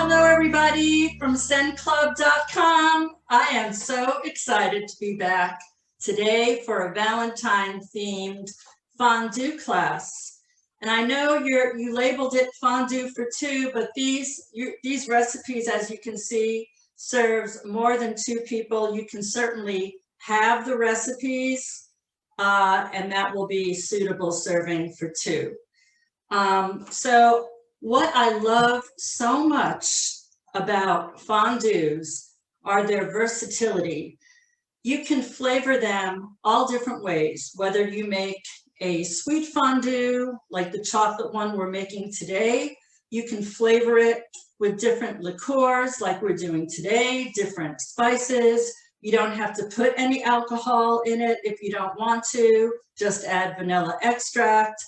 Hello, everybody from sendclub.com. I am so excited to be back today for a Valentine-themed fondue class. And I know you labeled it fondue for two, but these recipes, as you can see, serves more than two people. You can certainly have the recipes, and that will be suitable serving for two. So what I love so much about fondues are their versatility. You can flavor them all different ways, whether you make a sweet fondue like the chocolate one we're making today. You can flavor it with different liqueurs like we're doing today, different spices. You don't have to put any alcohol in it if you don't want to, just add vanilla extract.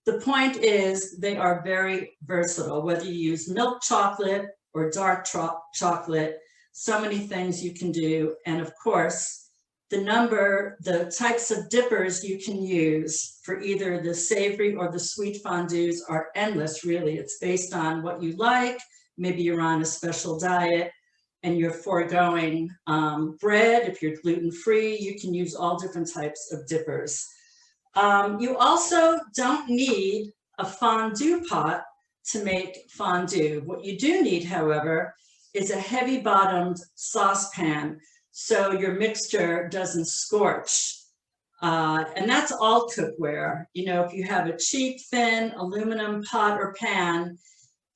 The point is they are very versatile, whether you use milk chocolate or dark chocolate, so many things you can do. And of course, the types of dippers you can use for either the savory or the sweet fondues are endless, really. It's based on what you like. Maybe you're on a special diet and you're foregoing bread. If you're gluten-free, you can use all different types of dippers. You also don't need a fondue pot to make fondue. What you do need, however, is a heavy-bottomed saucepan so your mixture doesn't scorch. And that's all cookware. You know, if you have a cheap, thin aluminum pot or pan,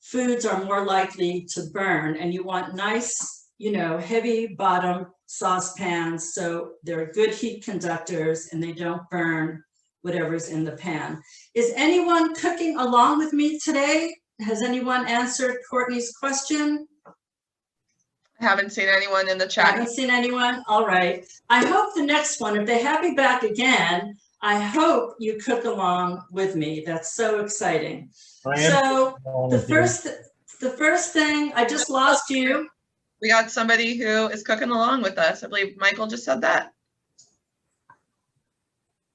foods are more likely to burn, and you want nice, heavy-bottomed saucepans so they're good heat conductors and they don't burn whatever's in the pan. Is anyone cooking along with me today? Has anyone answered Courtney's question? I haven't seen anyone in the chat. Haven't seen anyone? All right. I hope the next one, if they have me back again, I hope you cook along with me. That's so exciting. So the first thing, I just lost you. We got somebody who is cooking along with us. I believe Michael just said that.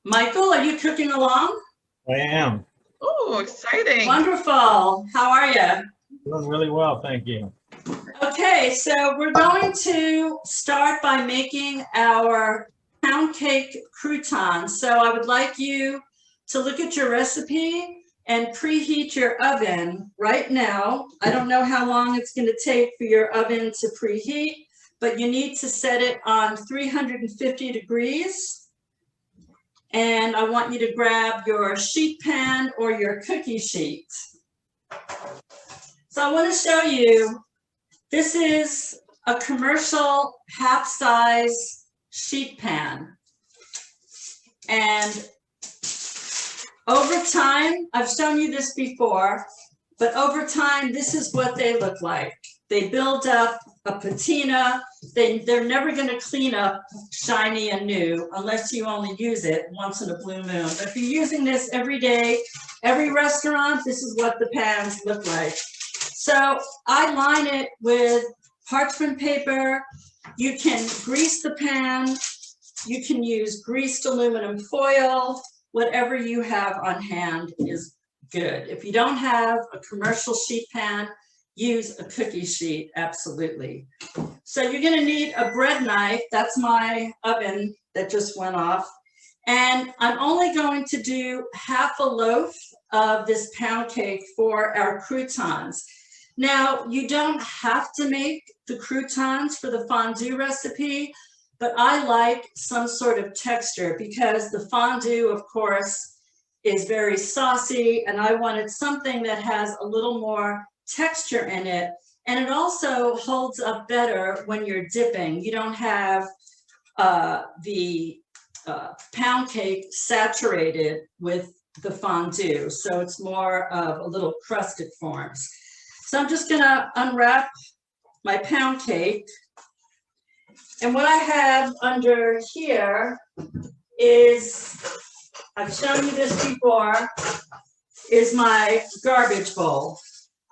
Michael, are you cooking along? I am. Oh, exciting. Wonderful. How are you? Doing really well, thank you. Okay, so we're going to start by making our pound cake croutons. So I would like you to look at your recipe and preheat your oven right now. I don't know how long it's going to take for your oven to preheat, but you need to set it on 350 degrees. And I want you to grab your sheet pan or your cookie sheet. So I want to show you, this is a commercial half-size sheet pan. And over time, I've shown you this before, but over time, this is what they look like. They build up a patina. They're never going to clean up shiny and new unless you only use it once in a blue moon. But if you're using this every day, every restaurant, this is what the pans look like. So I line it with parchment paper. You can grease the pan. You can use greased aluminum foil. Whatever you have on hand is good. If you don't have a commercial sheet pan, use a cookie sheet, absolutely. So you're going to need a bread knife. That's my oven that just went off. And I'm only going to do half a loaf of this pound cake for our croutons. Now, you don't have to make the croutons for the fondue recipe, but I like some sort of texture because the fondue, of course, is very saucy, and I wanted something that has a little more texture in it, and it also holds up better when you're dipping. You don't have the pound cake saturated with the fondue, so it's more of a little crusted forms. So I'm just gonna unwrap my pound cake, and what I have under here is, I've shown you this before, is my garbage bowl.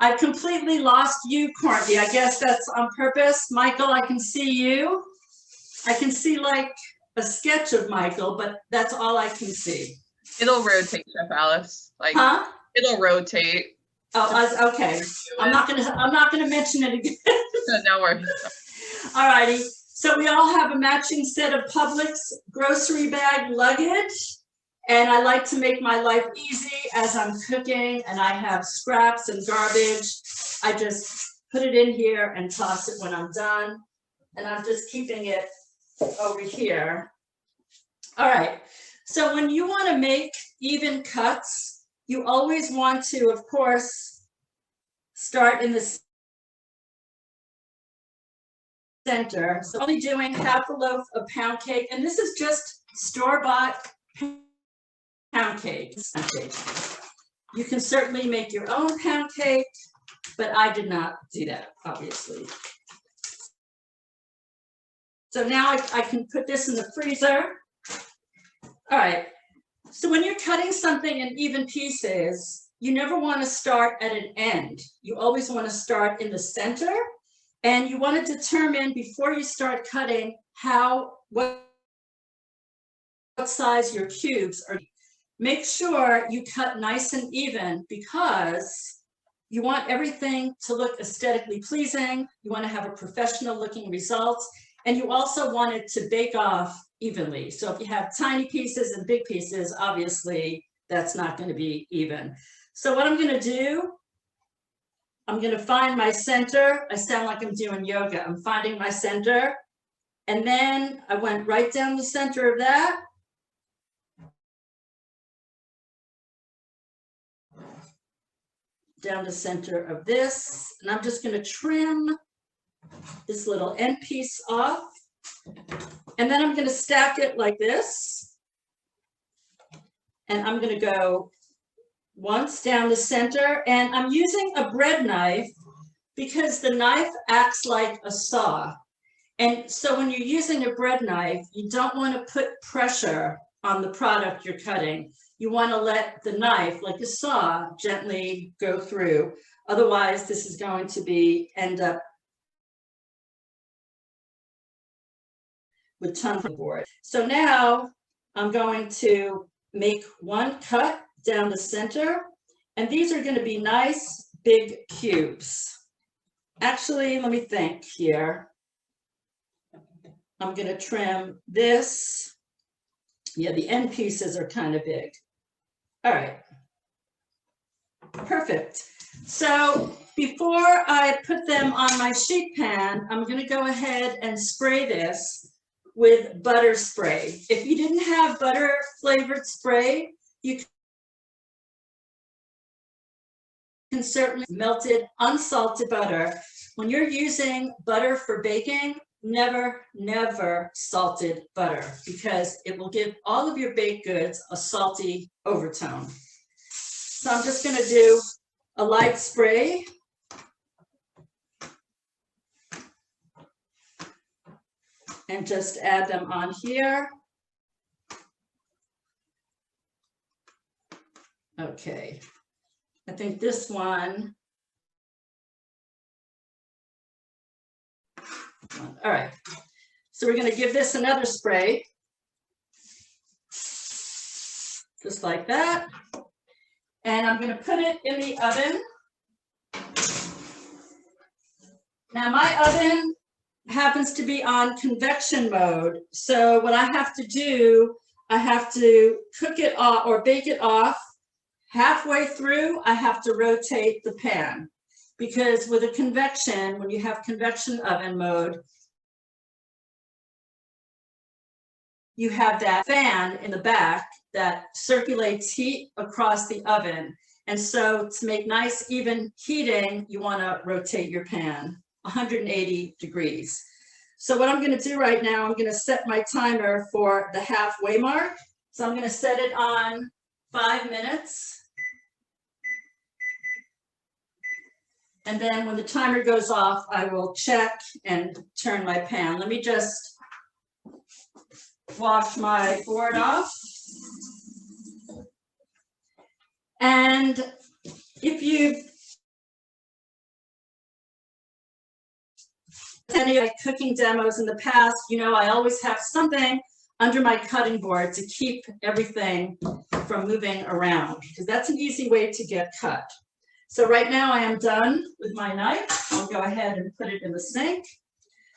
I completely lost you, Courtney. I guess that's on purpose. Michael, I can see you. I can see like a sketch of Michael, but that's all I can see. It'll rotate, Chef Alice. Like, huh? It'll rotate. Okay. I'm not gonna mention it again. No worries. All righty. So we all have a matching set of Publix grocery bag luggage. And I like to make my life easy as I'm cooking and I have scraps and garbage. I just put it in here and toss it when I'm done. And I'm just keeping it over here. All right. So when you want to make even cuts, you always want to, of course, start in the center. So only doing half a loaf of pound cake. And this is just store-bought pound cake. You can certainly make your own pound cake, but I did not do that, obviously. So now I can put this in the freezer. All right. So when you're cutting something in even pieces, you never want to start at an end. You always want to start in the center, and you want to determine before you start cutting what size your cubes are. Make sure you cut nice and even because you want everything to look aesthetically pleasing. You want to have a professional looking result, and you also want it to bake off evenly. So if you have tiny pieces and big pieces, obviously that's not going to be even. So what I'm going to do, I'm going to find my center. I sound like I'm doing yoga. I'm finding my center. And then I went right down the center of that. Down the center of this. And I'm just going to trim this little end piece off. And then I'm going to stack it like this. And I'm going to go once down the center. And I'm using a bread knife because the knife acts like a saw. And so when you're using a bread knife, you don't want to put pressure on the product you're cutting. You want to let the knife, like a saw, gently go through. Otherwise, this is going to end up with tons of board. So now I'm going to make one cut down the center, and these are going to be nice big cubes. Actually, let me think here. I'm going to trim this. Yeah, the end pieces are kind of big. All right. Perfect. So before I put them on my sheet pan, I'm going to go ahead and spray this with butter spray. If you didn't have butter flavored spray, you can certainly melted unsalted butter. When you're using butter for baking, never salted butter, because it will give all of your baked goods a salty overtone. So I'm just going to do a light spray. And just add them on here. Okay, I think this one. All right, so we're going to give this another spray. Just like that. And I'm going to put it in the oven. Now my oven happens to be on convection mode. So what I have to do, I have to cook it off or bake it off. Halfway through, I have to rotate the pan, because with a convection, when you have convection oven mode, you have that fan in the back that circulates heat across the oven. And so to make nice even heating, you want to rotate your pan 180 degrees. So what I'm going to do right now, I'm going to set my timer for the halfway mark. So I'm going to set it on 5 minutes. And then when the timer goes off, I will check and turn my pan. Let me just wash my board off. And if you've any of my cooking demos in the past, you know I always have something under my cutting board to keep everything from moving around, because that's an easy way to get cut. So right now I am done with my knife. I'll go ahead and put it in the sink.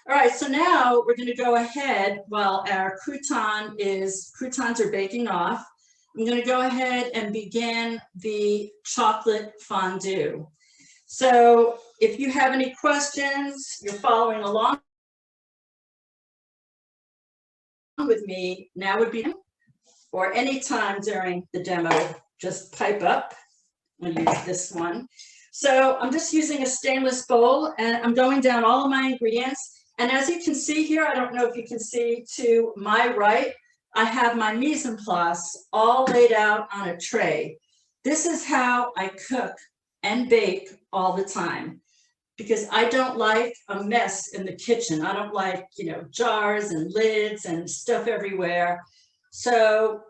All right, so now we're going to go ahead while our croutons are baking off. I'm going to go ahead and begin the chocolate fondue. So if you have any questions, you're following along with me, now would be, or any time during the demo, just pipe up. I'm going to use this one. So I'm just using a stainless bowl and I'm going down all of my ingredients. And as you can see here, I don't know if you can see to my right, I have my mise en place all laid out on a tray. This is how I cook and bake all the time because I don't like a mess in the kitchen. I don't like, jars and lids and stuff everywhere. So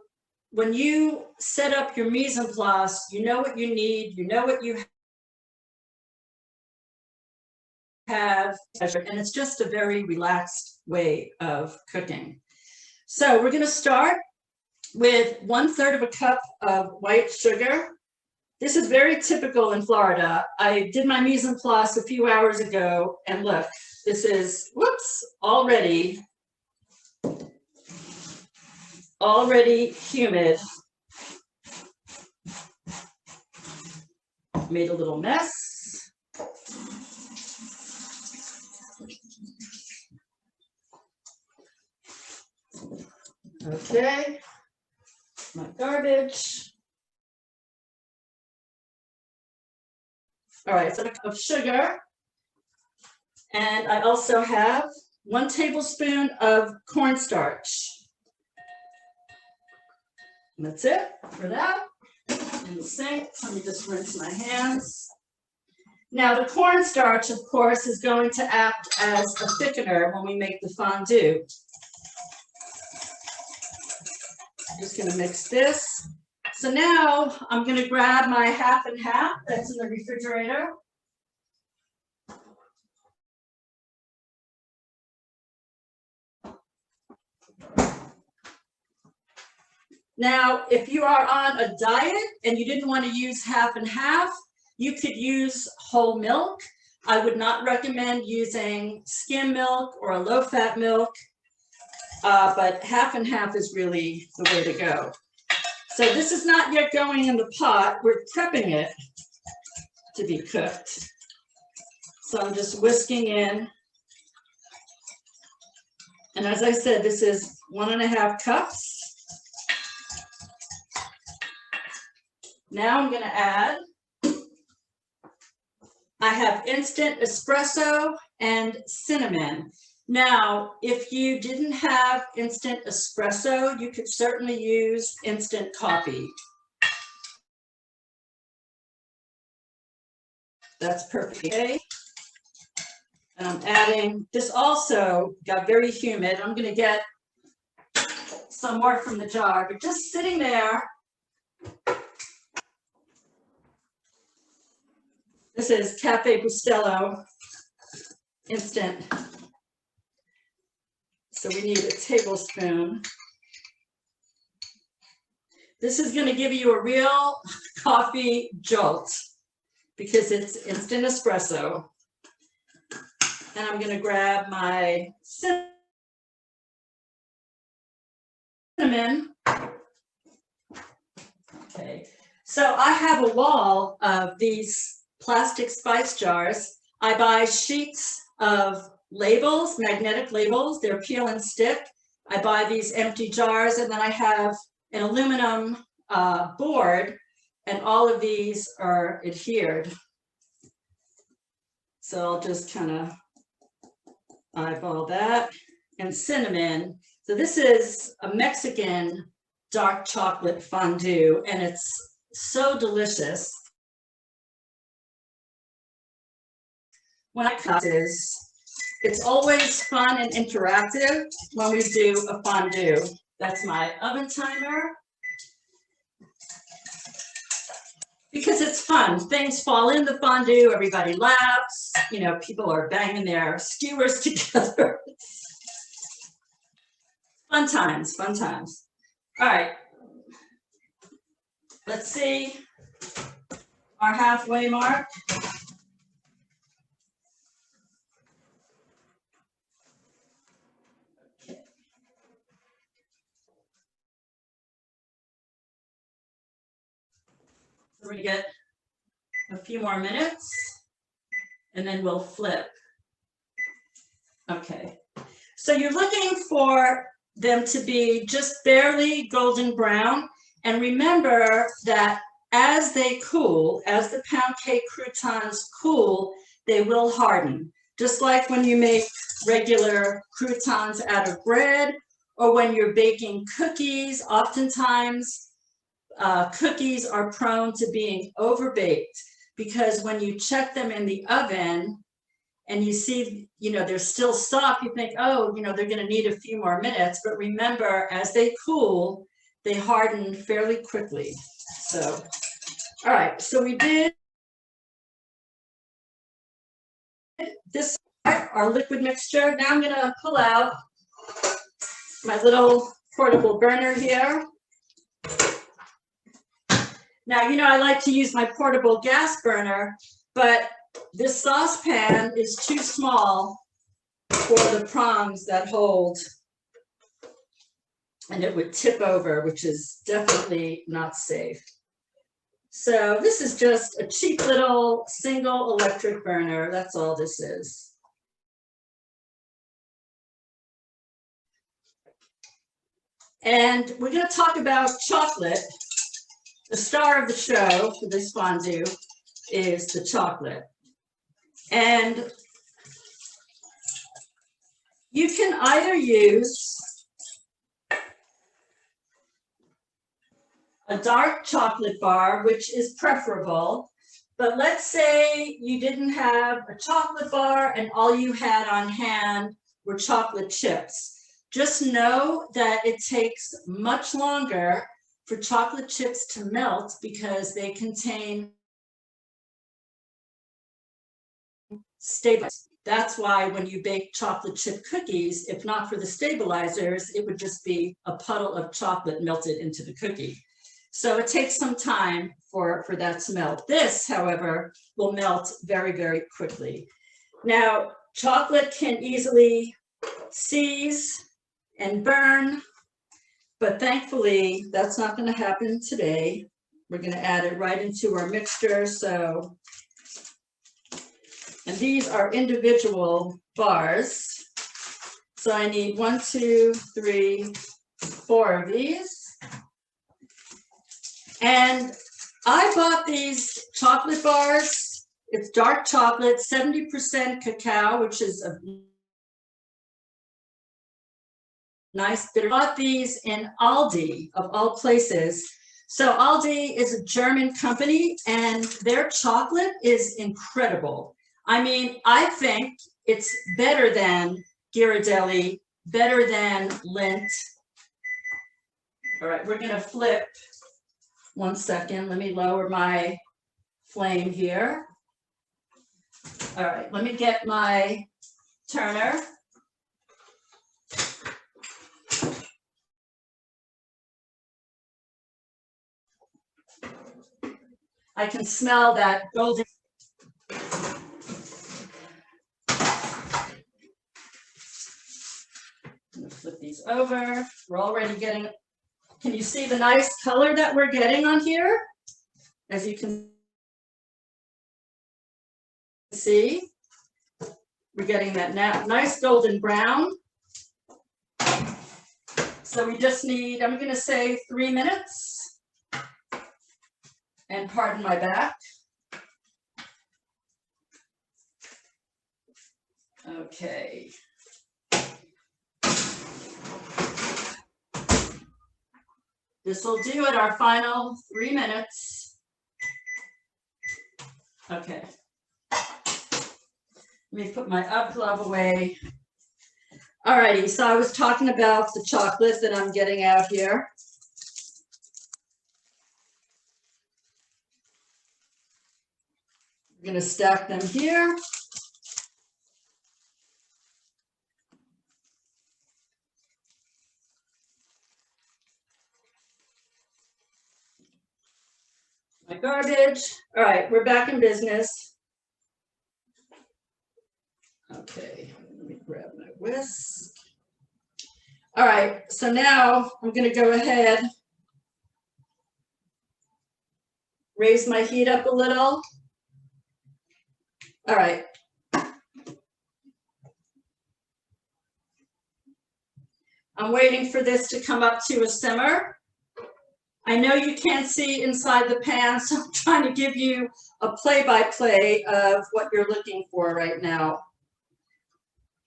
when you set up your mise en place, you know what you need, you know what you have, and it's just a very relaxed way of cooking. So we're going to start with 1/3 cup of white sugar. This is very typical in Florida. I did my mise en place a few hours ago, and look, this is, already humid. Made a little mess. Okay, my garbage. All right, so a cup of sugar. And I also have 1 tablespoon of cornstarch. And that's it for that. In the sink, let me just rinse my hands. Now the cornstarch, of course, is going to act as a thickener when we make the fondue. I'm just going to mix this. So now I'm going to grab my 50/50 that's in the refrigerator. Now, if you are on a diet and you didn't want to use 50/50, you could use whole milk. I would not recommend using skim milk or a low-fat milk, but 50/50 is really the way to go. So this is not yet going in the pot. We're prepping it to be cooked. So I'm just whisking in. And as I said, this is 1.5 cups. Now I'm going to add, I have instant espresso and cinnamon. Now, if you didn't have instant espresso, you could certainly use instant coffee. That's perfect. Okay. And I'm adding, this also got very humid. I'm going to get some more from the jar, but just sitting there. This is Cafe Bustelo instant. So we need a tablespoon. This is going to give you a real coffee jolt because it's instant espresso. And I'm going to grab my cinnamon. Okay, so I have a wall of these plastic spice jars. I buy sheets of labels, magnetic labels. They're peel and stick. I buy these empty jars, and then I have an aluminum board, and all of these are adhered. So I'll just kind of eyeball that. And cinnamon. So this is a Mexican dark chocolate fondue, and it's so delicious. When I cut this, it's always fun and interactive when we do a fondue. That's my oven timer. Because it's fun. Things fall in the fondue, everybody laughs, people are banging their skewers together. Fun times, fun times. All right. Let's see. our halfway mark. So we're gonna get a few more minutes and then we'll flip. Okay, so you're looking for them to be just barely golden brown. And remember that as they cool, as the pound cake croutons cool, they will harden. Just like when you make regular croutons out of bread, or when you're baking cookies, oftentimes cookies are prone to being overbaked because when you check them in the oven and you see, they're still soft, you think, oh, they're going to need a few more minutes. But remember, as they cool, they harden fairly quickly. So, all right, so we did this part, our liquid mixture. Now I'm going to pull out my little portable burner here. Now, I like to use my portable gas burner, but this saucepan is too small for the prongs that hold, and it would tip over, which is definitely not safe. So this is just a cheap little single electric burner. That's all this is. And we're going to talk about chocolate. The star of the show for this fondue is the chocolate. And you can either use a dark chocolate bar, which is preferable, but let's say you didn't have a chocolate bar and all you had on hand were chocolate chips. Just know that it takes much longer for chocolate chips to melt because they contain stabilizers. That's why when you bake chocolate chip cookies, if not for the stabilizers, it would just be a puddle of chocolate melted into the cookie. So it takes some time for that to melt. This, however, will melt very, very quickly. Now, chocolate can easily seize and burn, but thankfully, that's not going to happen today. We're going to add it right into our mixture. And these are individual bars. So I need 1, 2, 3, 4 of these. And I bought these chocolate bars. It's dark chocolate, 70% cacao, which is a nice bitter. I bought these in Aldi, of all places. So Aldi is a German company, and their chocolate is incredible. I mean, I think it's better than Ghirardelli, better than Lindt. All right, we're going to flip. 1 second. Let me lower my flame here. All right, let me get my turner. I can smell that golden. I'm going to flip these over. We're already getting, can you see the nice color that we're getting on here? As you can see, we're getting that now nice golden brown. So we just need, I'm going to say 3 minutes. And pardon my back. Okay. This will do it, our final 3 minutes. Okay. Let me put my up glove away. All righty, so I was talking about the chocolate that I'm getting out here. I'm going to stack them here. My garbage. All right, we're back in business. Okay, let me grab my whisk. All right, so now I'm going to go ahead, raise my heat up a little. All right. I'm waiting for this to come up to a simmer. I know you can't see inside the pan, so I'm trying to give you a play-by-play of what you're looking for right now.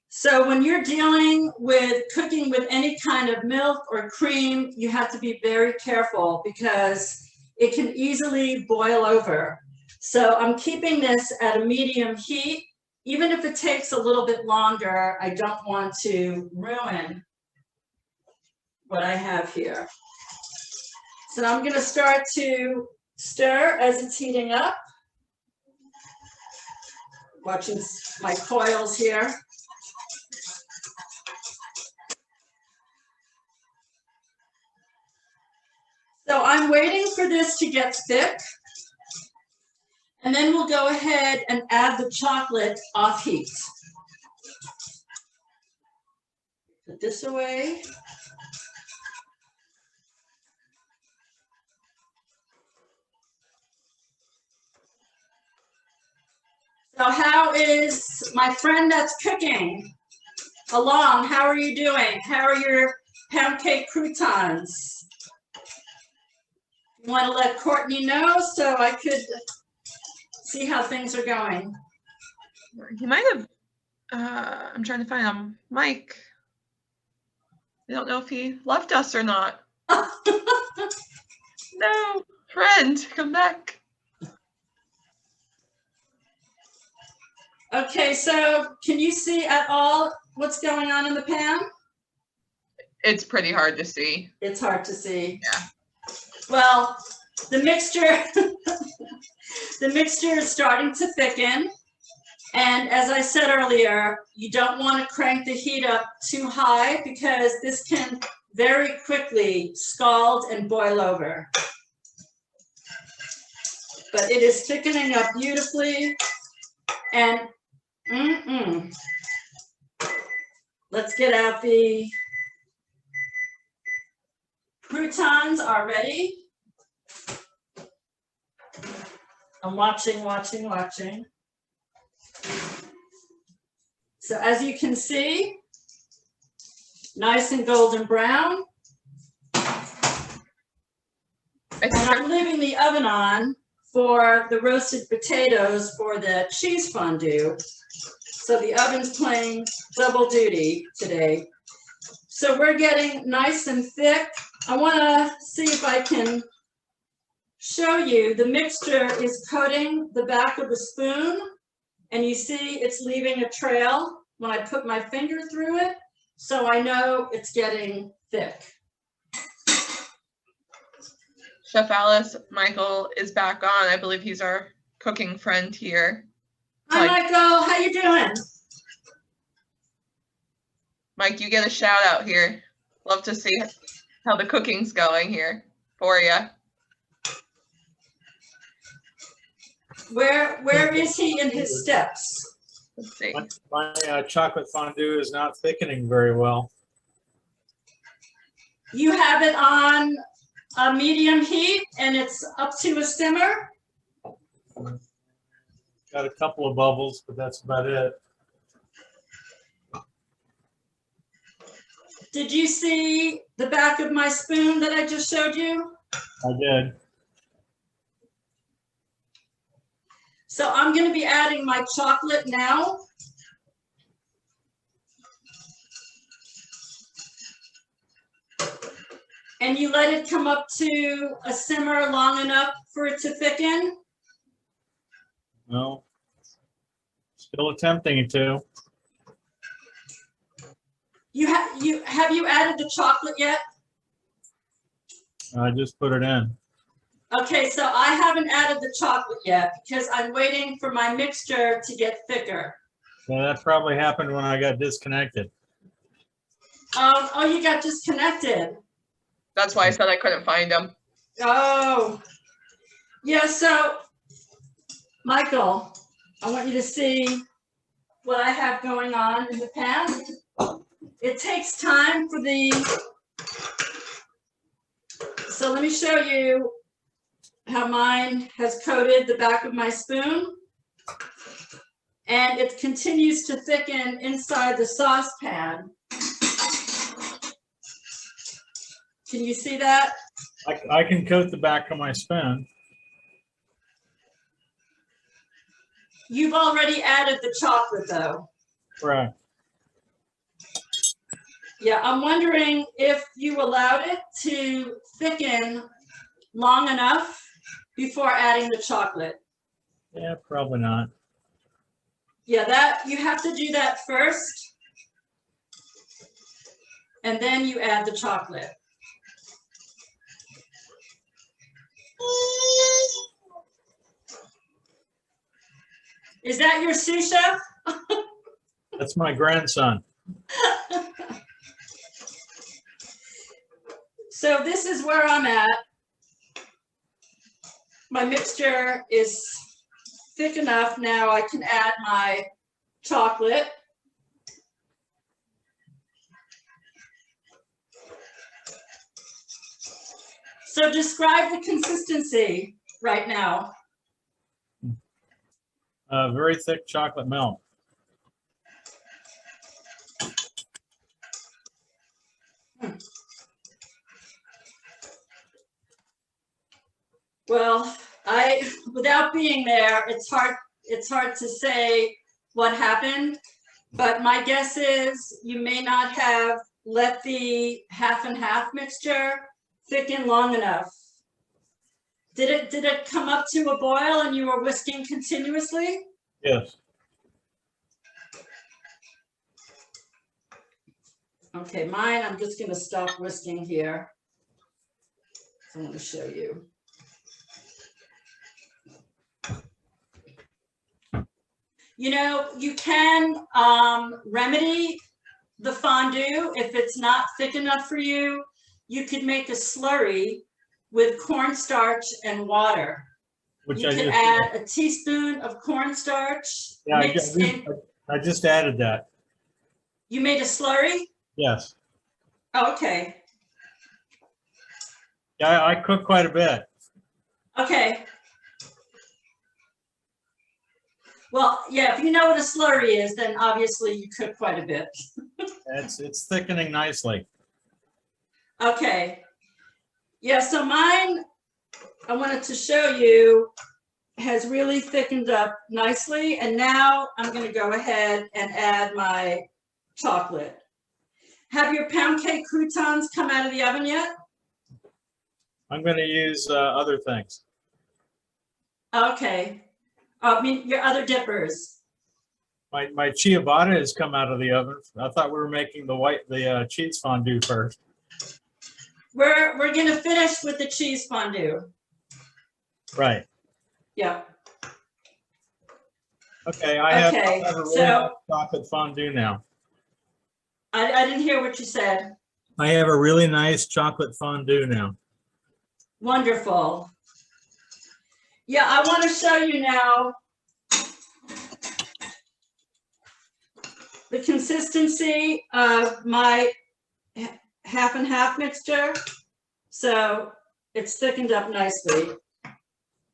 So when you're dealing with cooking with any kind of milk or cream, you have to be very careful because it can easily boil over. So I'm keeping this at a medium heat. Even if it takes a little bit longer, I don't want to ruin what I have here. So I'm going to start to stir as it's heating up. Watching my coils here. So I'm waiting for this to get thick. And then we'll go ahead and add the chocolate off heat. Put this away. So how is my friend that's cooking along? How are you doing? How are your pound cake croutons? You want to let Courtney know so I could see how things are going? He might have, I'm trying to find him. Mike. I don't know if he left us or not. No, friend, come back. Okay, so can you see at all what's going on in the pan? It's pretty hard to see. It's hard to see. Yeah. Well, the mixture, the mixture is starting to thicken. And as I said earlier, you don't want to crank the heat up too high because this can very quickly scald and boil over. But it is thickening up beautifully. And let's get out the croutons are ready. I'm watching. So as you can see, nice and golden brown. And I'm leaving the oven on for the roasted potatoes for the cheese fondue. So the oven's playing double duty today. So we're getting nice and thick. I want to see if I can show you. The mixture is coating the back of the spoon, and you see it's leaving a trail when I put my finger through it. So I know it's getting thick. Chef Alice, Michael is back on. I believe he's our cooking friend here. Hi, Michael. How you doing? Mike, you get a shout out here. Love to see how the cooking's going here for you. Where is he in his steps? Let's see. My chocolate fondue is not thickening very well. You have it on a medium heat and it's up to a simmer? Got a couple of bubbles, but that's about it. Did you see the back of my spoon that I just showed you? I did. So I'm going to be adding my chocolate now. And you let it come up to a simmer long enough for it to thicken? No. Still attempting to. Have you added the chocolate yet? I just put it in. Okay, so I haven't added the chocolate yet because I'm waiting for my mixture to get thicker. So that probably happened when I got disconnected. Oh, you got disconnected. That's why I said I couldn't find him. Oh, yeah, so Michael, I want you to see what I have going on in the pan. It takes time for so let me show you how mine has coated the back of my spoon. And it continues to thicken inside the saucepan. Can you see that? I can coat the back of my spoon. You've already added the chocolate though. Right. Yeah, I'm wondering if you allowed it to thicken long enough before adding the chocolate. Yeah, probably not. Yeah, that you have to do that first. And then you add the chocolate. Is that your sous chef? That's my grandson. So this is where I'm at. My mixture is thick enough now. I can add my chocolate. So describe the consistency right now. Very thick chocolate milk. Well, without being there, it's hard to say what happened, but my guess is you may not have let the half and half mixture thicken long enough. Did it come up to a boil and you were whisking continuously? Yes. Okay, mine, I'm just going to stop whisking here. So I'm going to show you. You know, you can remedy the fondue if it's not thick enough for you. You could make a slurry with cornstarch and water. Which You I could just add did. a teaspoon of cornstarch. Yeah, Mixed in. I just added that. You made a slurry? Yes. Okay. Yeah, I cook quite a bit. Okay. Well, yeah, if you know what a slurry is, then obviously you cook quite a bit. It's thickening nicely. Okay. Yeah, so mine, I wanted to show you, has really thickened up nicely. And now I'm going to go ahead and add my chocolate. Have your pound cake croutons come out of the oven yet? I'm going to use other things. Okay. I mean, your other dippers. My ciabatta has come out of the oven. I thought we were making the cheese fondue first. We're going to finish with the cheese fondue. Right. Yeah. Okay, I have Okay, a really so nice chocolate fondue now. I didn't hear what you said. I have a really nice chocolate fondue now. Wonderful. Yeah, I want to show you now the consistency of my half and half mixture. So it's thickened up nicely.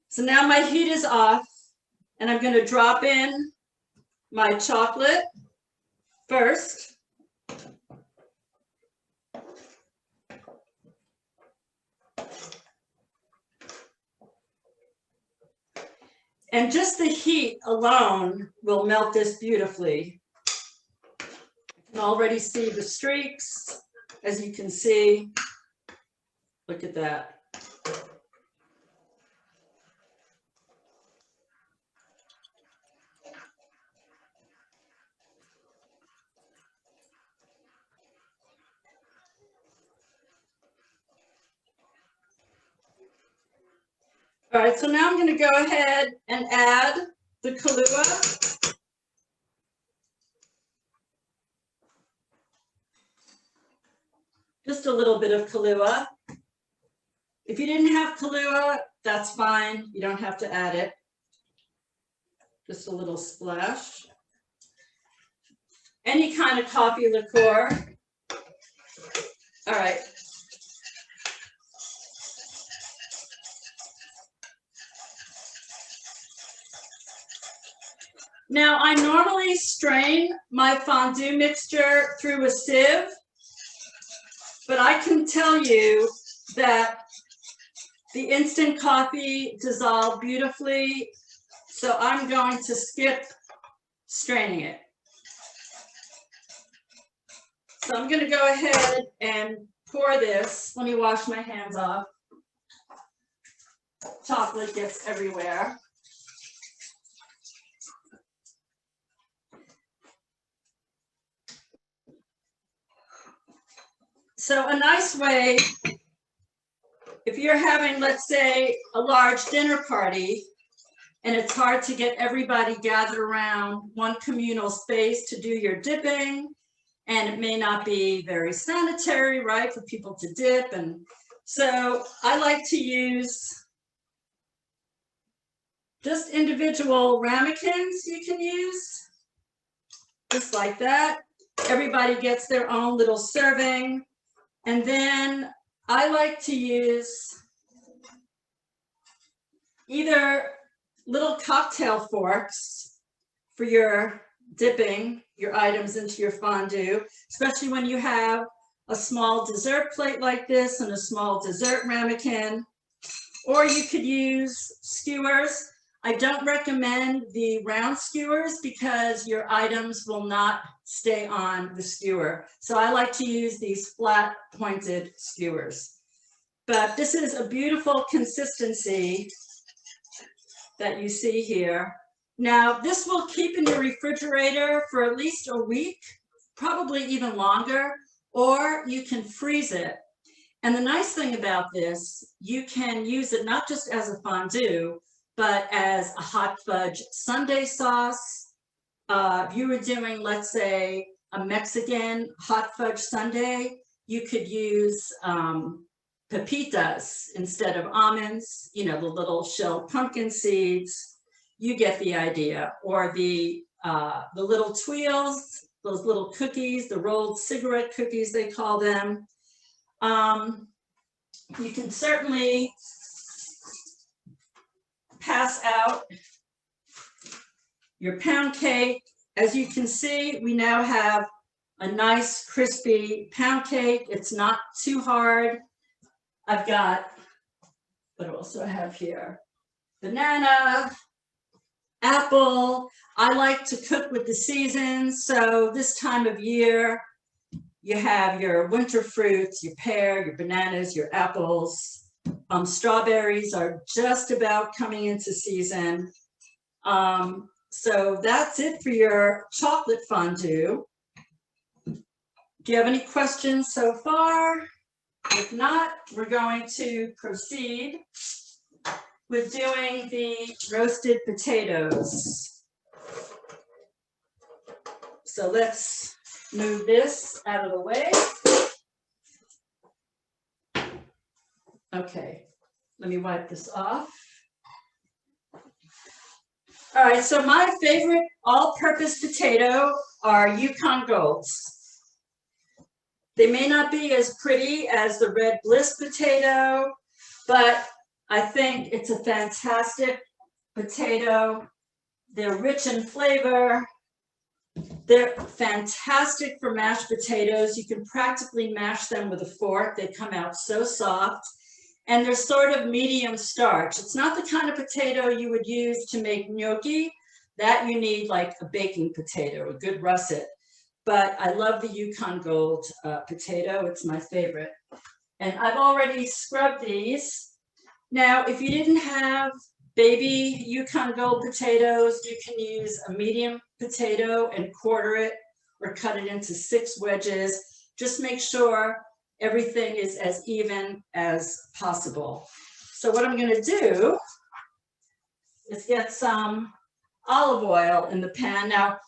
So now my heat is off and I'm going to drop in my chocolate first. And just the heat alone will melt this beautifully. You can already see the streaks, as you can see. Look at that. All right, so now I'm going to go ahead and add the Kahlua. Just a little bit of Kahlua. If you didn't have Kahlua, that's fine. You don't have to add it. Just a little splash. Any kind of coffee liqueur. All right. Now, I normally strain my fondue mixture through a sieve, but I can tell you that the instant coffee dissolved beautifully, so I'm going to skip straining it. So I'm going to go ahead and pour this. Let me wash my hands off. Chocolate gets everywhere. So a nice way, if you're having, let's say, a large dinner party, and it's hard to get everybody gathered around one communal space to do your dipping, and it may not be very sanitary, right, for people to dip. And so I like to use just individual ramekins you can use, just like that. Everybody gets their own little serving. And then I like to use either little cocktail forks for your dipping your items into your fondue, especially when you have a small dessert plate like this and a small dessert ramekin. Or you could use skewers. I don't recommend the round skewers because your items will not stay on the skewer. So I like to use these flat pointed skewers. But this is a beautiful consistency that you see here. Now, this will keep in your refrigerator for at least a week, probably even longer, or you can freeze it. And the nice thing about this, you can use it not just as a fondue, but as a hot fudge sundae sauce. If you were doing, let's say, a Mexican hot fudge sundae, you could use pepitas instead of almonds, you know, the little shelled pumpkin seeds. You get the idea. Or the little tuiles, those little cookies, the rolled cigarette cookies, they call them. You can certainly pass out your pound cake. As you can see, we now have a nice crispy pound cake. It's not too hard. I've got, what else do I have here? Banana, apple. I like to cook with the seasons. So this time of year, you have your winter fruits, your pear, your bananas, your apples. Strawberries are just about coming into season. So that's it for your chocolate fondue. Do you have any questions so far? If not, we're going to proceed with doing the roasted potatoes. So let's move this out of the way. Okay, let me wipe this off. All right, so my favorite all-purpose potato are Yukon Golds. They may not be as pretty as the red Bliss potato, but I think it's a fantastic potato. They're rich in flavor. They're fantastic for mashed potatoes. You can practically mash them with a fork. They come out so soft. And they're sort of medium starch. It's not the kind of potato you would use to make gnocchi. That you need like a baking potato, a good russet. But I love the Yukon Gold potato. It's my favorite. And I've already scrubbed these. Now, if you didn't have baby Yukon Gold potatoes, you can use a medium potato and quarter it or cut it into 6 wedges. Just make sure everything is as even as possible. So what I'm going to do is get some olive oil in the pan. Now,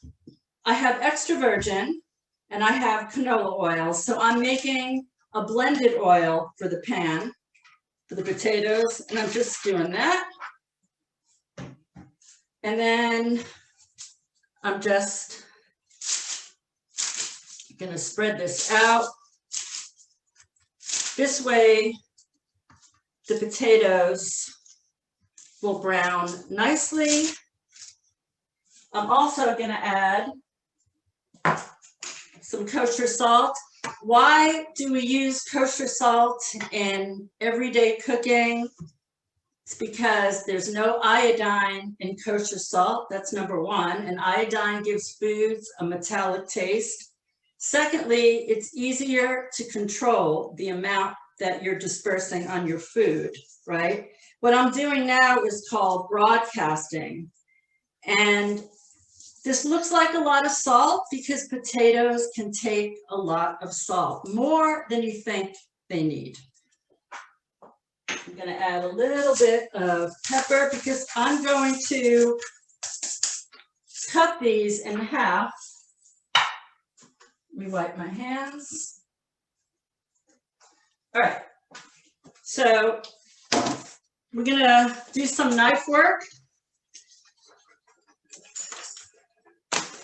I have extra virgin and I have canola oil. So I'm making a blended oil for the pan, for the potatoes, and I'm just doing that. And then I'm just gonna spread this out. This way, the potatoes will brown nicely. I'm also gonna add some kosher salt. Why do we use kosher salt in everyday cooking? It's because there's no iodine in kosher salt. That's number one. And iodine gives foods a metallic taste. Secondly, it's easier to control the amount that you're dispersing on your food, right? What I'm doing now is called broadcasting. And this looks like a lot of salt because potatoes can take a lot of salt, more than you think they need. I'm going to add a little bit of pepper because I'm going to cut these in half. Let me wipe my hands. All right, so we're going to do some knife work.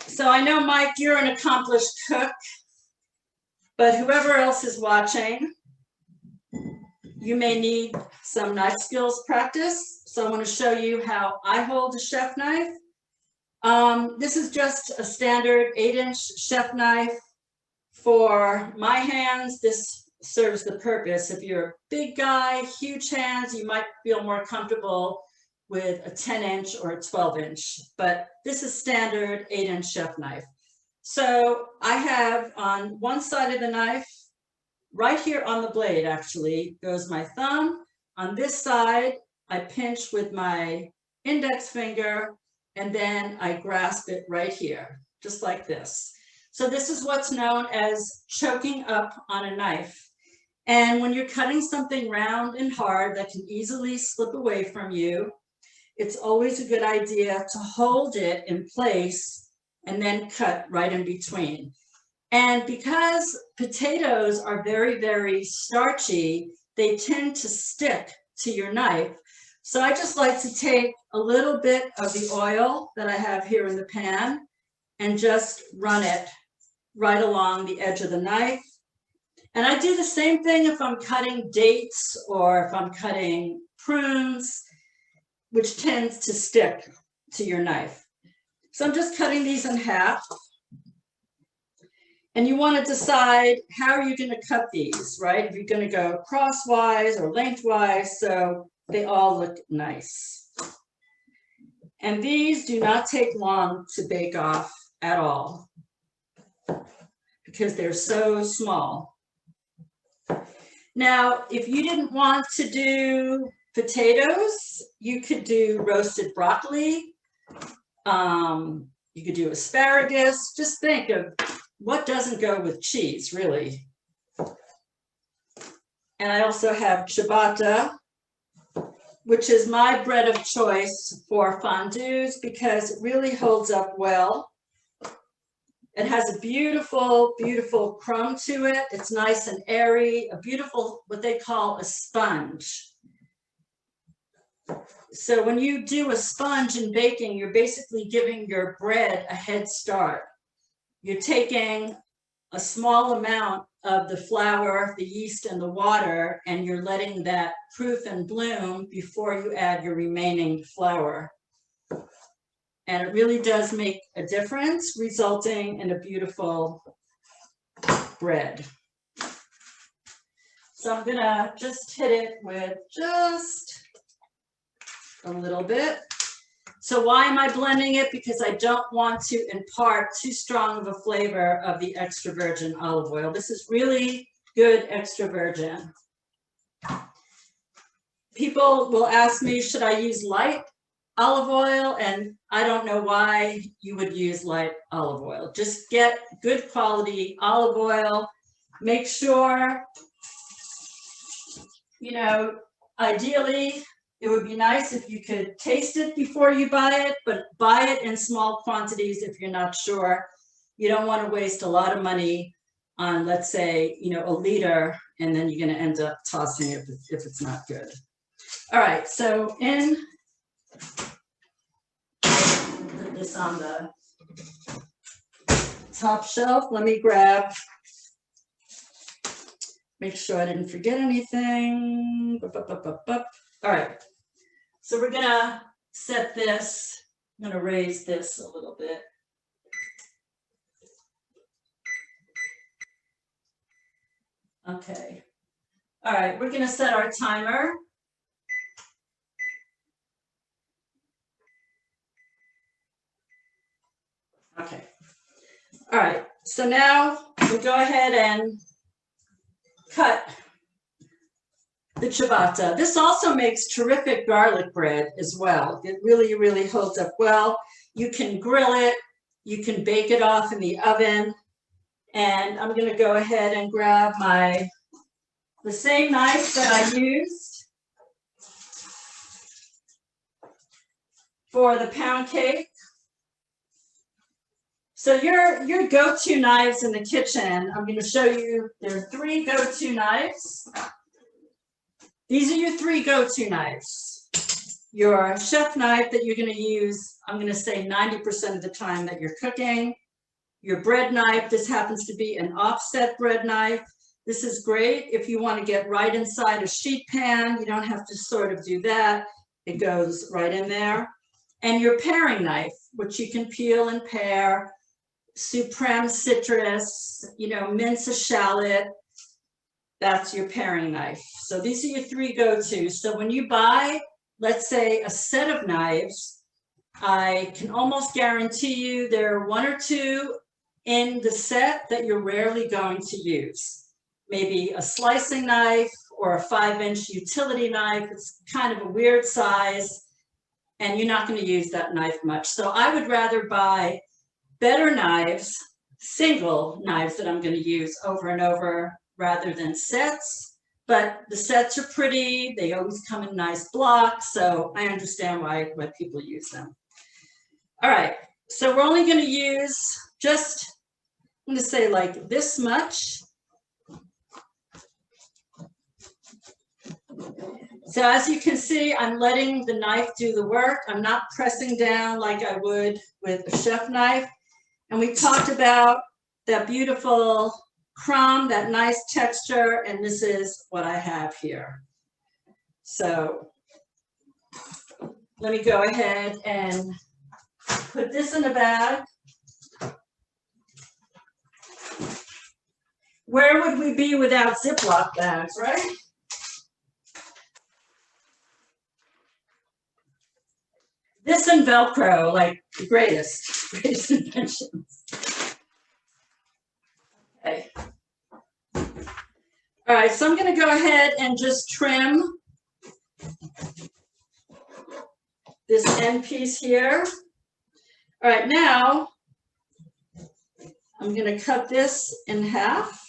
So I know, Mike, you're an accomplished cook, but whoever else is watching, you may need some knife skills practice. So I want to show you how I hold a chef knife. This is just a standard 8-inch chef knife. For my hands, this serves the purpose. If you're a big guy, huge hands, you might feel more comfortable with a 10-inch or a 12-inch, but this is standard 8-inch chef knife. So I have on one side of the knife, right here on the blade actually, goes my thumb. On this side, I pinch with my index finger, and then I grasp it right here, just like this. So this is what's known as choking up on a knife. And when you're cutting something round and hard that can easily slip away from you, it's always a good idea to hold it in place and then cut right in between. And because potatoes are very, very starchy, they tend to stick to your knife. So I just like to take a little bit of the oil that I have here in the pan and just run it right along the edge of the knife. And I do the same thing if I'm cutting dates or if I'm cutting prunes, which tends to stick to your knife. So I'm just cutting these in half. And you want to decide how are you going to cut these, right? If you're going to go crosswise or lengthwise, so they all look nice. And these do not take long to bake off at all because they're so small. Now, if you didn't want to do potatoes, you could do roasted broccoli. You could do asparagus. Just think of what doesn't go with cheese, really. And I also have ciabatta, which is my bread of choice for fondues because it really holds up well. It has a beautiful, beautiful crumb to it. It's nice and airy, a beautiful, what they call a sponge. So when you do a sponge in baking, you're basically giving your bread a head start. You're taking a small amount of the flour, the yeast, and the water, and you're letting that proof and bloom before you add your remaining flour. And it really does make a difference, resulting in a beautiful bread. So I'm gonna just hit it with just a little bit. So why am I blending it? Because I don't want to impart too strong of a flavor of the extra virgin olive oil. This is really good extra virgin. People will ask me, should I use light olive oil? And I don't know why you would use light olive oil. Just get good quality olive oil. Make sure, you know, ideally, it would be nice if you could taste it before you buy it, but buy it in small quantities if you're not sure. You don't want to waste a lot of money on, let's say, you know, a liter, and then you're going to end up tossing it if it's not good. All right, so in this on the top shelf. Let me grab, make sure I didn't forget anything. All right, so we're gonna set this, I'm gonna raise this a little bit. Okay, all right, we're gonna set our timer. Okay, all right, so now we'll go ahead and cut the ciabatta. This also makes terrific garlic bread as well. It really, really holds up well. You can grill it, you can bake it off in the oven. And I'm gonna go ahead and grab the same knife that I used for the pound cake. So your go-to knives in the kitchen, I'm gonna show you, there are 3 go-to knives. These are your 3 go-to knives. Your chef knife that you're gonna use, I'm gonna say 90% of the time that you're cooking. Your bread knife, this happens to be an offset bread knife. This is great if you wanna get right inside a sheet pan. You don't have to sort of do that. It goes right in there. And your paring knife, which you can peel and pare. Supreme citrus, mince a shallot. That's your paring knife. So these are your 3 go-tos. So when you buy, let's say, a set of knives, I can almost guarantee you there are 1 or 2 in the set that you're rarely going to use. Maybe a slicing knife or a 5-inch utility knife. It's kind of a weird size, and you're not going to use that knife much. So I would rather buy better knives, single knives that I'm going to use over and over rather than sets. But the sets are pretty, they always come in nice blocks, so I understand why people use them. All right, so we're only going to use just, I'm going to say like this much. So as you can see, I'm letting the knife do the work. I'm not pressing down like I would with a chef knife. And we talked about that beautiful crumb, that nice texture, and this is what I have here. So let me go ahead and put this in a bag. Where would we be without Ziploc bags, right? This and Velcro, like the greatest inventions. Okay. All right, so I'm going to go ahead and just trim this end piece here. All right, now I'm going to cut this in half.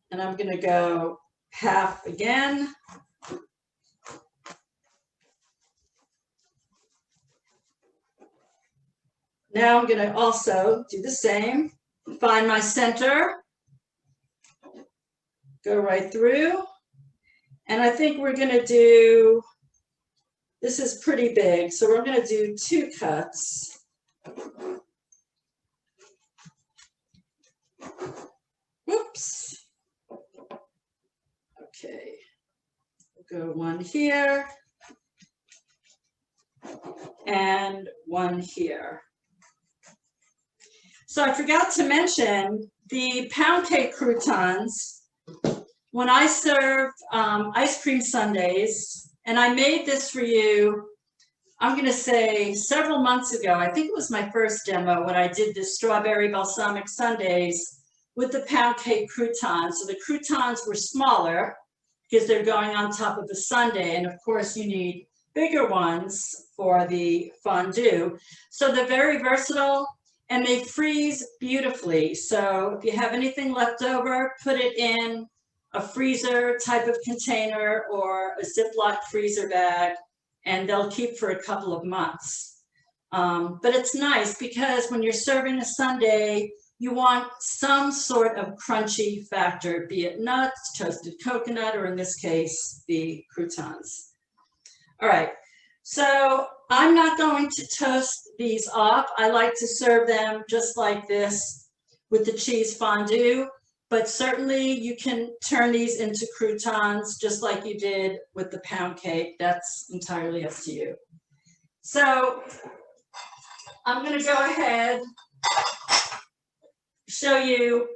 And I'm going to go half again. Now I'm going to also do the same, find my center, go right through, and I think we're going to do, this is pretty big, so we're going to do 2 cuts. Oops. Okay, we'll go 1 here and 1 here. So I forgot to mention the pound cake croutons. When I serve ice cream sundaes, and I made this for you, I'm going to say several months ago. I think it was my first demo when I did the strawberry balsamic sundaes with the pound cake croutons. So the croutons were smaller because they're going on top of the sundae. And of course, you need bigger ones for the fondue. So they're very versatile. And they freeze beautifully. So if you have anything left over, put it in a freezer type of container or a Ziploc freezer bag, and they'll keep for a couple of months. But it's nice because when you're serving a sundae, you want some sort of crunchy factor, be it nuts, toasted coconut, or in this case, the croutons. All right, so I'm not going to toast these off. I like to serve them just like this with the cheese fondue, but certainly you can turn these into croutons just like you did with the pound cake. That's entirely up to you. So I'm going to go ahead, show you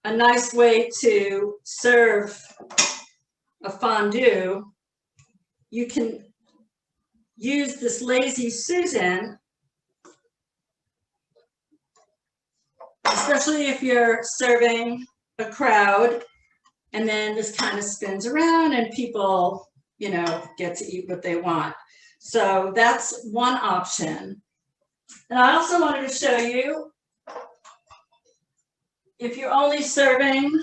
a nice way to serve a fondue. You can use this Lazy Susan, especially if you're serving a crowd, and then this kind of spins around and people, you know, get to eat what they want. So that's one option. And I also wanted to show you, if you're only serving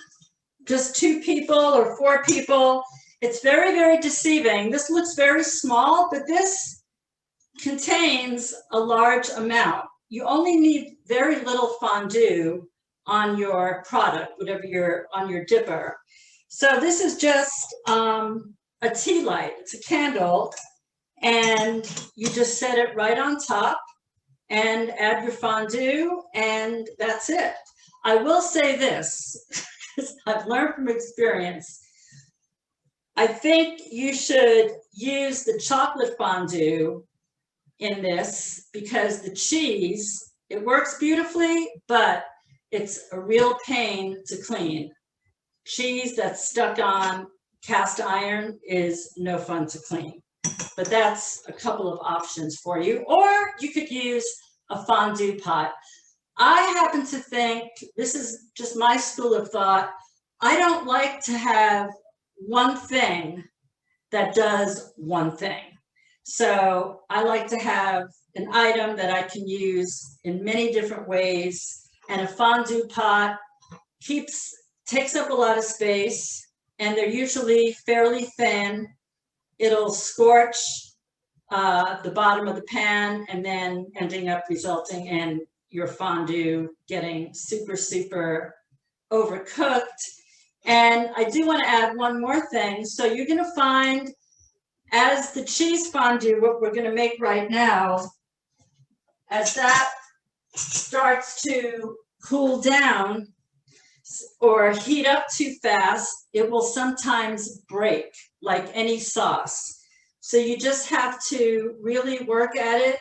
just 2 people or 4 people, it's very, very deceiving. This looks very small, but this contains a large amount. You only need very little fondue on your product, whatever you're on your dipper. So this is just a tea light. It's a candle, and you just set it right on top and add your fondue, and that's it. I will say this, because I've learned from experience. I think you should use the chocolate fondue in this, because the cheese, it works beautifully, but it's a real pain to clean. Cheese that's stuck on cast iron is no fun to clean. But that's a couple of options for you. Or you could use a fondue pot. I happen to think, this is just my school of thought, I don't like to have one thing that does one thing. So I like to have an item that I can use in many different ways, and a fondue pot takes up a lot of space, and they're usually fairly thin. It'll scorch the bottom of the pan, and then ending up resulting in your fondue getting super, super overcooked. And I do want to add one more thing. So you're going to find, as the cheese fondue, what we're going to make right now, as that starts to cool down or heat up too fast, it will sometimes break, like any sauce. So you just have to really work at it.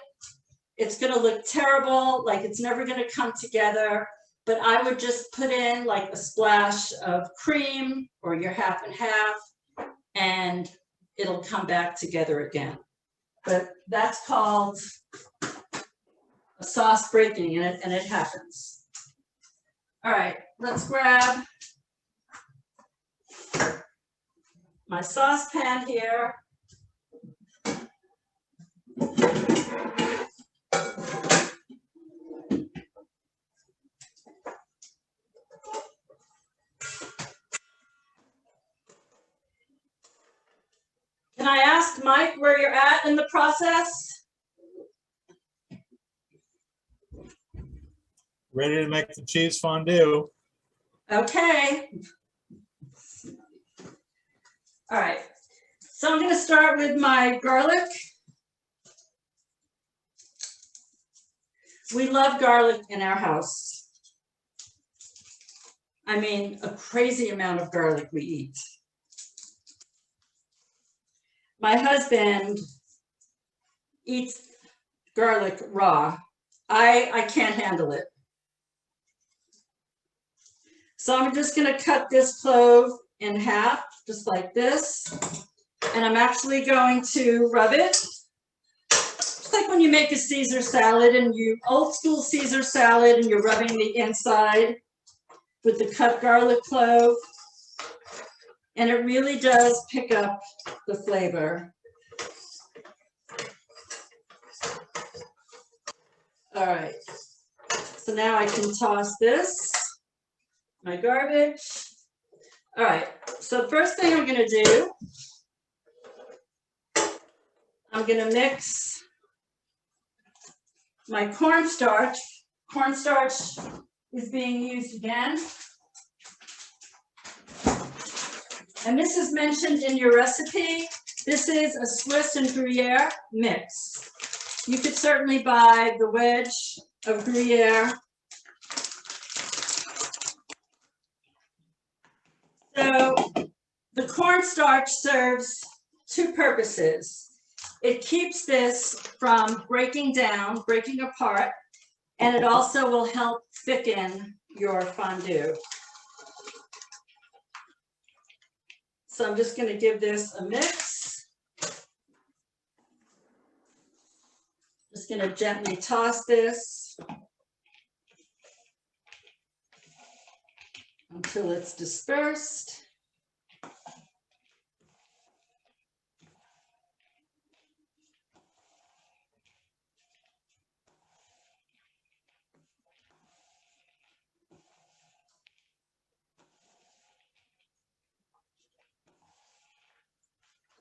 It's going to look terrible, like it's never going to come together, but I would just put in like a splash of cream or your half and half, and it'll come back together again. But that's called a sauce breaking, and it happens. All right, let's grab my saucepan here. Can I ask Mike where you're at in the process? Ready to make the cheese fondue. Okay. All right. So I'm going to start with my garlic. We love garlic in our house. I mean, a crazy amount of garlic we eat. My husband eats garlic raw. I can't handle it. So I'm just going to cut this clove in half, just like this. And I'm actually going to rub it. Just like when you make a Caesar salad, and old school Caesar salad, and you're rubbing the inside with the cut garlic clove. And it really does pick up the flavor. All right. So now I can toss this, my garbage. All right. So first thing I'm going to do, I'm going to mix my cornstarch. Cornstarch is being used again. And this is mentioned in your recipe, This is a Swiss and Gruyere mix. You could certainly buy the wedge of Gruyere. So the cornstarch serves two purposes. It keeps this from breaking down, breaking apart, and it also will help thicken your fondue. So I'm just going to give this a mix. Just going to gently toss this until it's dispersed.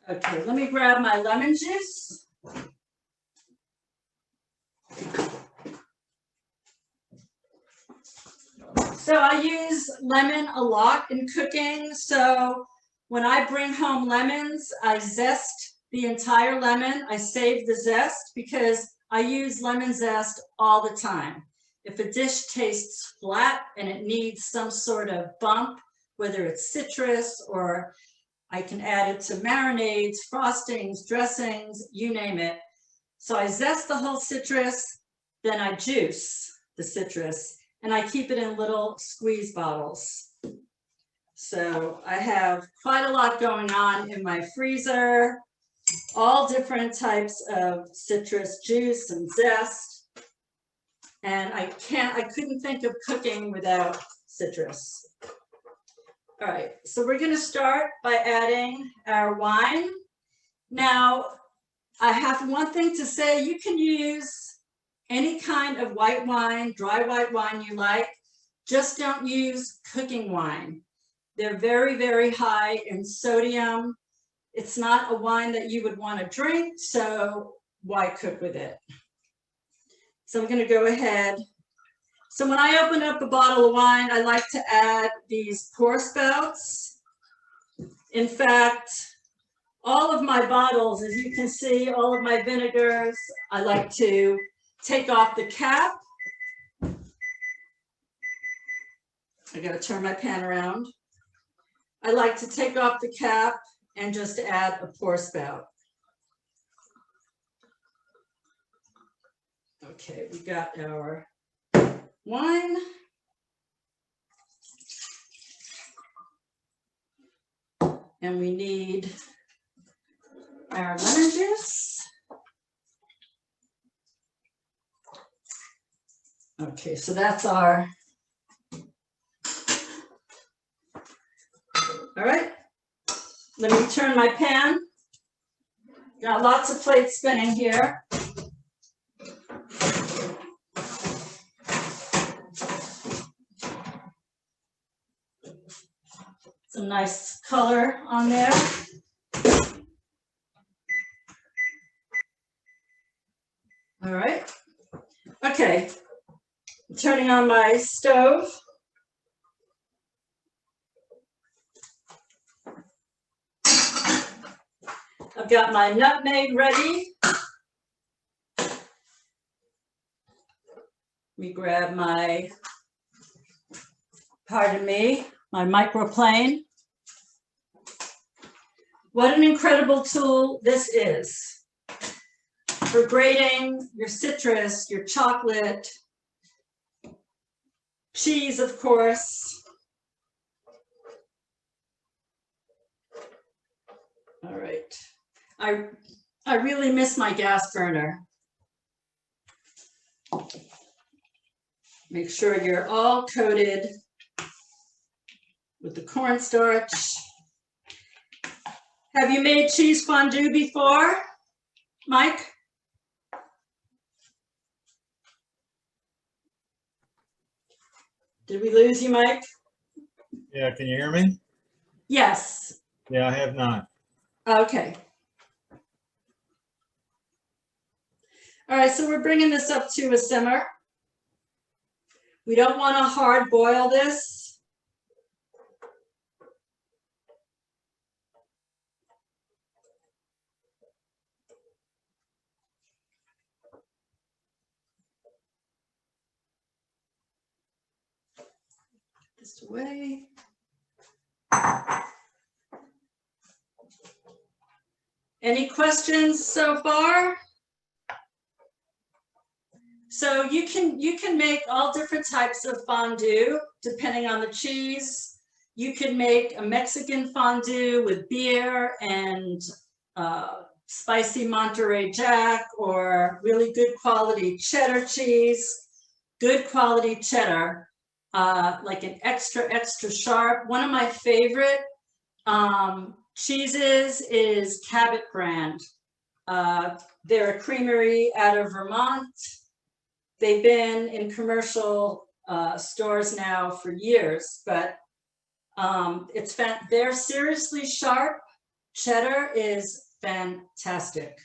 Okay, let me grab my lemon juice. So I use lemon a lot in cooking. So when I bring home lemons, I zest the entire lemon. I save the zest because I use lemon zest all the time. If a dish tastes flat and it needs some sort of bump, whether it's citrus or I can add it to marinades, frostings, dressings, you name it. So I zest the whole citrus, then I juice the citrus, and I keep it in little squeeze bottles. So I have quite a lot going on in my freezer, all different types of citrus juice and zest. And I couldn't think of cooking without citrus. All right, so we're going to start by adding our wine. Now, I have one thing to say. You can use any kind of white wine, dry white wine you like. Just don't use cooking wine. They're very, very high in sodium. It's not a wine that you would want to drink, so why cook with it? So I'm going to go ahead. So when I open up a bottle of wine, I like to add these pour spouts. In fact, all of my bottles, as you can see, all of my vinegars, I like to take off the cap. I got to turn my pan around. I like to take off the cap and just add a pour spout. Okay, we got our wine. And we need our lemon juice. Okay, so that's our, all right. Let me turn my pan. Got lots of plates spinning here. Some nice color on there. All right. Okay. I'm turning on my stove. I've got my nutmeg ready. Let me grab my, pardon me, my microplane. What an incredible tool this is for grating your citrus, your chocolate, cheese, of course. All right. I really miss my gas burner. Make sure you're all coated with the cornstarch. Have you made cheese fondue before, Mike? Did we lose you, Mike? Yeah, can you hear me? Yes. Yeah, I have not. Okay. All right, so we're bringing this up to a simmer. We don't want to hard boil this. just away. Any questions so far? So you can make all different types of fondue depending on the cheese. You can make a Mexican fondue with beer and spicy Monterey Jack, or really good quality cheddar cheese, good quality cheddar, like an extra sharp. One of my favorite cheeses is Cabot brand. They're a creamery out of Vermont. They've been in commercial stores now for years, but they're seriously sharp. Cheddar is fantastic.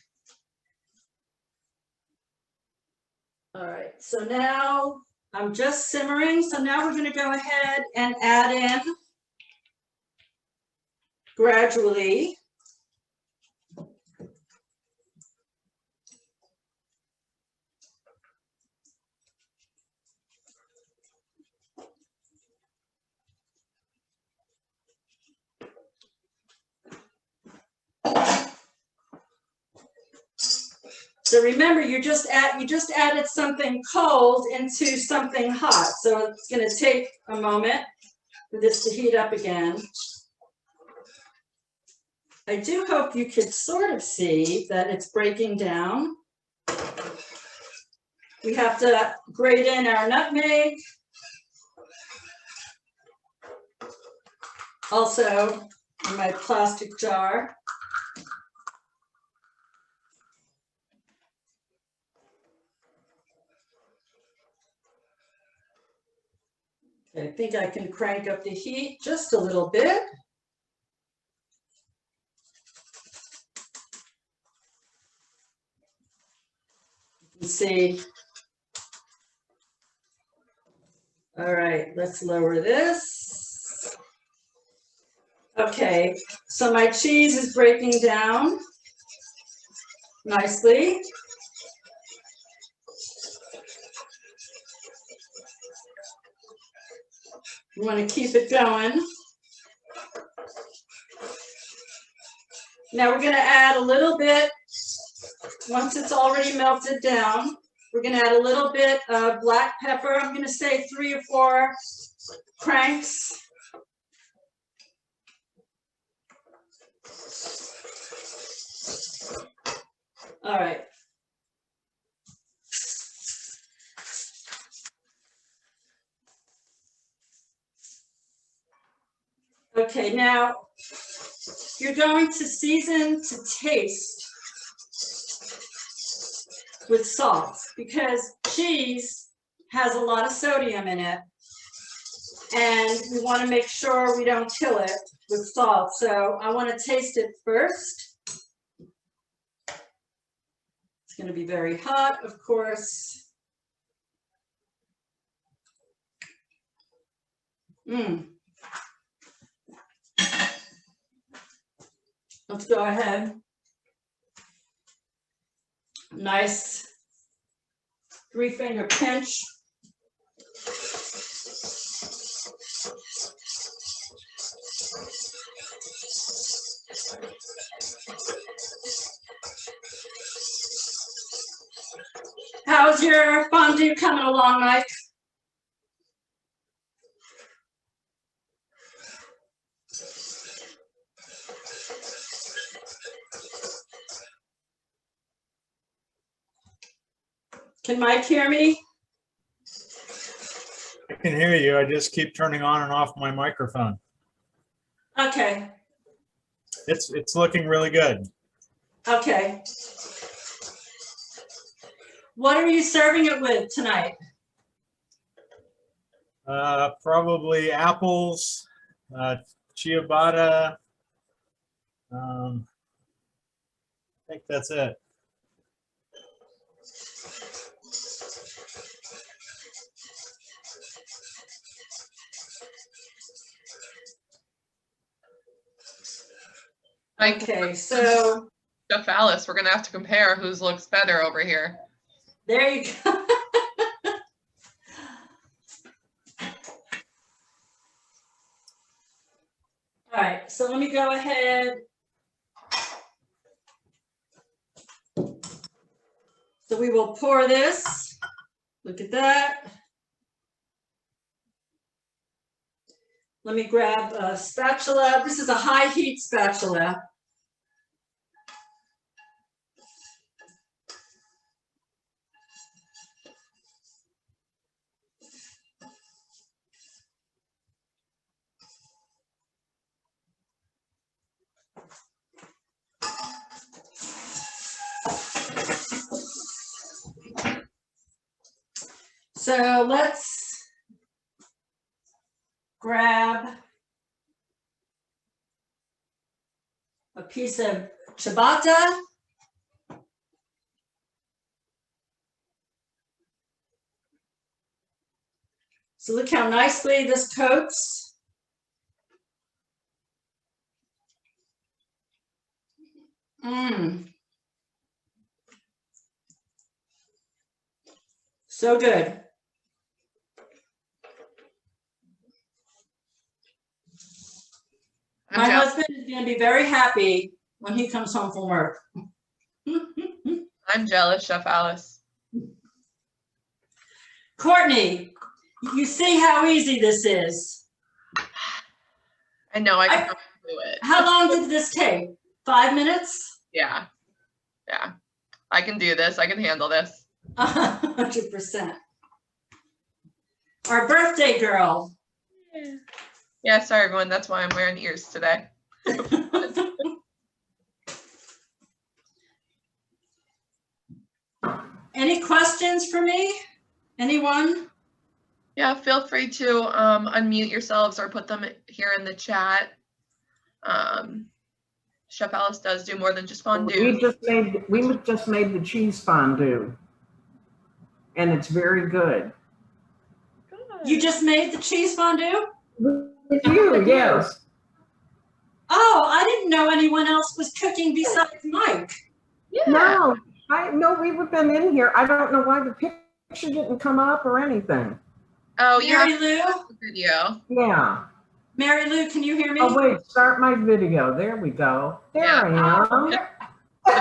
All right, so now I'm just simmering. So now we're going to go ahead and add in gradually So remember, you just added something cold into something hot. So it's going to take a moment for this to heat up again. I do hope you could sort of see that it's breaking down. We have to grate in our nutmeg. Also in my plastic jar. I think I can crank up the heat just a little bit. You can see. All right, let's lower this. Okay, so my cheese is breaking down nicely. You want to keep it going. Now we're going to add a little bit, once it's already melted down, we're going to add a little bit of black pepper. I'm going to say 3 or 4 cranks. All right. Okay, now you're going to season to taste with salt, because cheese has a lot of sodium in it, and we want to make sure we don't kill it with salt. So I want to taste it first. It's going to be very hot, of course. Let's go ahead. Nice 3-finger pinch. How's your fondue coming along, Mike? Can Mike hear me? I can hear you. I just keep turning on and off my microphone. Okay. It's looking really good. Okay. What are you serving it with tonight? Probably apples, ciabatta. I think that's it. Okay, so Jeff Alice, we're gonna have to compare whose looks better over here. there you go. right, so let me go ahead. So we will pour this. Look at that. Let me grab a spatula. This is a high heat spatula. So let's grab a piece of ciabatta. So look how nicely this coats. So good. My husband is going to be very happy when he comes home from work. I'm jealous, Chef Alice. Courtney, you see how easy this is. I know I can do it. How long did this take? 5 minutes? Yeah. Yeah. I can do this. I can handle this. 100%. Our birthday girl. Yeah, sorry everyone. That's why I'm wearing ears today. Any questions for me? Anyone? Yeah, feel free to unmute yourselves or put them here in the chat. Chef Alice does do more than just fondue. We just made the cheese fondue, and it's very good. You just made the cheese fondue? With you, yes. Oh, I didn't know anyone else was cooking besides Mike. Yeah. No, we've been in here. I don't know why the picture didn't come up or anything. Oh, you have Mary Lou? a video. Yeah. Mary Lou, can you hear me? Oh wait, start my video. There we go. There Yeah. I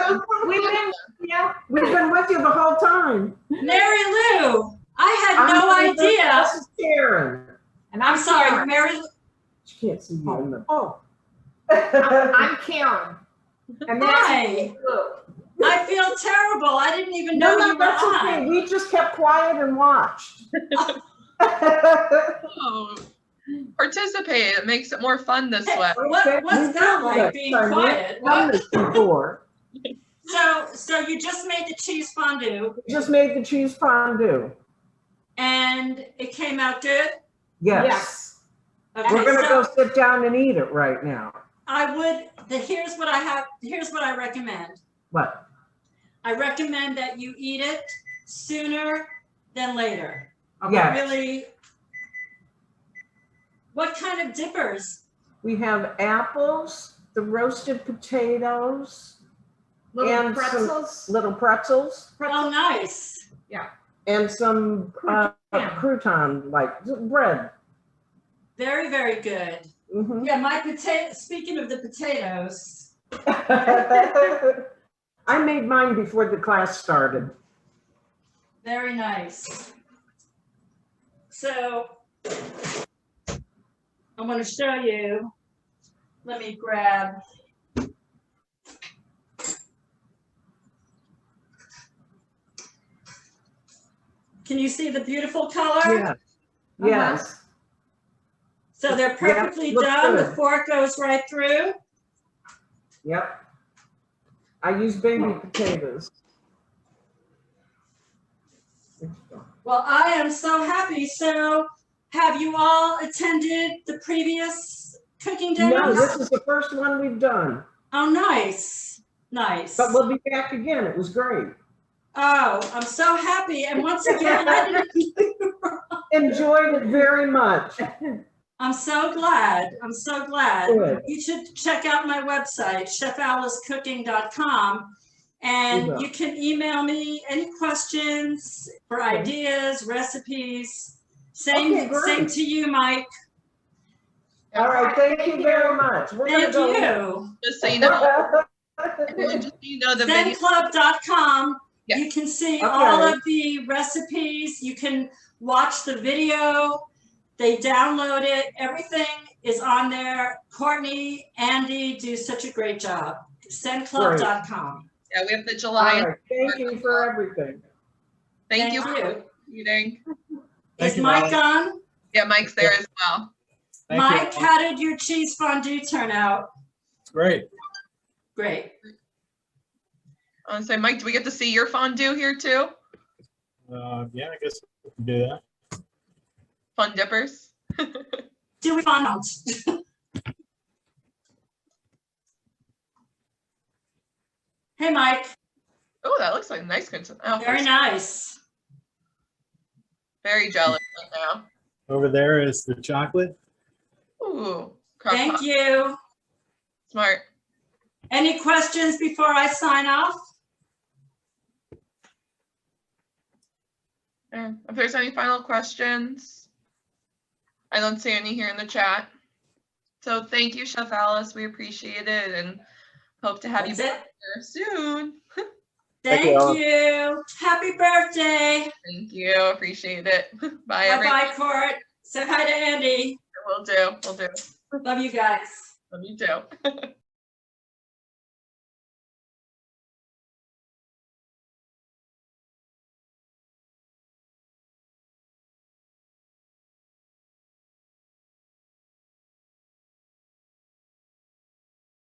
am. We've been with you the whole time. Mary Lou, I had no idea. This is Karen. And I'm sorry, Mary Lou. She can't see you in the. Oh. I'm Karen. And that's Hi. I feel terrible. I didn't even know you were that's on. okay. We just kept quiet and watched. Oh, participate. It makes it more fun this way. What's that like, being quiet? What? Before. So you just made the cheese fondue. Just made the cheese fondue. And it came out good? Yes. Okay, We're gonna so go sit down and eat it right now. here's what I recommend. What? I recommend that you eat it sooner than later. Yes. Really, what kind of dippers? We have apples, the roasted potatoes, Little and pretzels. some little pretzels, Oh, nice. and some crouton like bread. Very, very good. Mhm. Yeah, speaking of the potatoes, I made mine before the class started. very nice. So I want to show you. Let me grab. Can you see the beautiful color? Yeah. Yes. So they're perfectly looks done. The good. fork goes right through. Yep. I use baby potatoes. Well, I am so happy. So have you all attended the previous cooking demos? No, this is the first one we've done. Oh, nice. Nice. But we'll be back again. It was great. Oh, I'm so happy. And once again, I didn't. Enjoyed it very much. I'm so glad. I'm so glad. Good. You should check out my website, chefalicecooking.com. And you can email me any questions for ideas, recipes. Same to you, Mike. All right, thank you very much. We're gonna Thank go. you. Just so you know, everyone, just so you know, the video. Zenclub.com. Yes. You can see Okay. all of the recipes. You can watch the video. They download it. Everything is on there. Courtney, Andy do such a great job. Zenclub.com. Yeah, we have the All July. right, thank you for everything. Thank you for meeting. Thank Is you, Mike Molly. on? Yeah, Mike's there as well. Thank Mike, you. how did your cheese fondue turn out? Great. Great. I want to say, Mike, do we get to see your fondue here too? Yeah, I guess we can do that. Fun dippers. Do we find? Hey, Mike. Oh, that looks like a nice consent. Oh, Very nice. very jealous right now. Over there is the chocolate. Ooh, Thank Crouton. you. Smart. Any questions before I sign off? If there's any final questions, I don't see any here in the chat. So thank you, Chef Alice. We appreciate it and hope to have That's you it. back here soon. Thank you Thank all. you. Happy birthday. Thank you. Appreciate it. Bye, everyone. Bye-bye, Court. Say hi to Andy. We'll do. We'll do. Love you guys. Love you too.